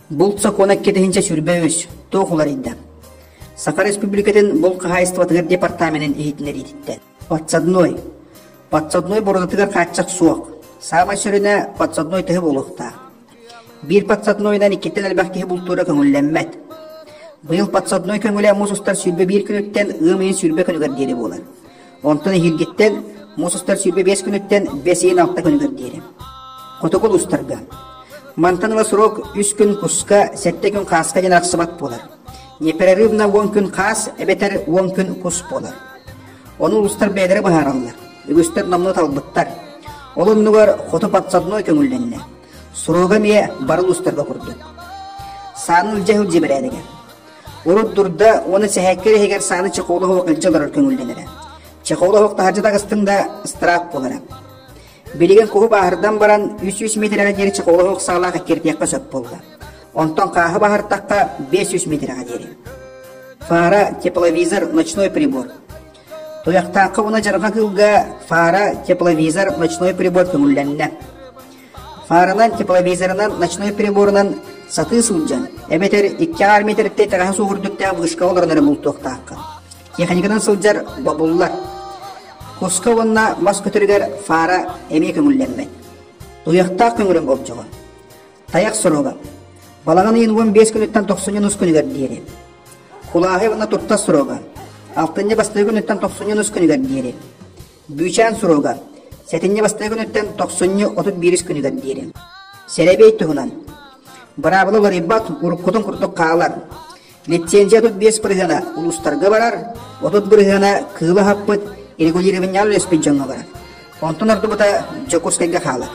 Бұл цокона кетехинче сүрбөбүз, тоохуларыйда. Саха Республикатын бұл қағайыстыватығыр департаментін ехетінер етіттен. Патсадной бородатығыр қатчақ суақ. Сама сүріне патсадной тұғы болуқта. Bir патсаднойдан икеттен әлбәқтегі бұл тура көңілленмәд. Бұл патсадной көңілі мұсыстар сүрбе бір күніттен ұмейін сүрбе күнігір дері болар. Онтын хилгеттен мұсыстар сүрбе 5 күніттен 5-6 күнігір дері. Қотокол ұстарға. Мантанова срок 3 күн куска, 7 күн қасқа ден ақсыбат болар. Непрерывно 10 күн қас, әбетер 10 күн кус болар. Оны ұлыстар бәдері бағаралар. Үгістер намны талбыттар. Олын нүгар қоты патсадной көңілденне. Сұрога мие барыл ұстарға құрды. Санын үлжәхіл жебірәдіге. Урут дұрда оны сәхәккері егер саны чықолы хоқ үлжалар көңілденері. Чықолы хоқ тағаржы ыстырақ болары. Белеген қоғы бағырдан баран 300 метрға дері чықолы хоқ сағылаға кертияққа сөп болды. Онтон қағы бағыртаққа 500 метрға дері. Фара, тепловизор, ночной прибор. Тояқтаққа оны жарға кылға фара, тепловизор, ночной прибор көңілденне. Фаранан, тепловизорынан, ночной приборынан саты сылжан. Әбетер 2 метрді тағаға соғырдықта ғышқа оларынары бұл тоқтаққа. Техникадан сылжар бабуллар. Коска онна мас көтіргер фара әме көңілленмет. Тояқтақ көңілін болып жоға. Таяқ сұруға. Балаған ең 15 күніттен 90 күнігер дейірі. Құлағы онна тұтта сұруға. 6 басты күніттен 90 күнігер дейірі. Бүйчан сұруға. 7 басты күніттен 90-31 күнігер дейірі. Сәребей тұғынан. Барабылы рибат ұрыққытын құртық қағалар. Лицензия тұт 5 біргіна ұлыстарға барар, отыт біргіна кылы хаппыт регулирование леспен жаңға барар. Онтын арды бұта Жокурскайға қағалар.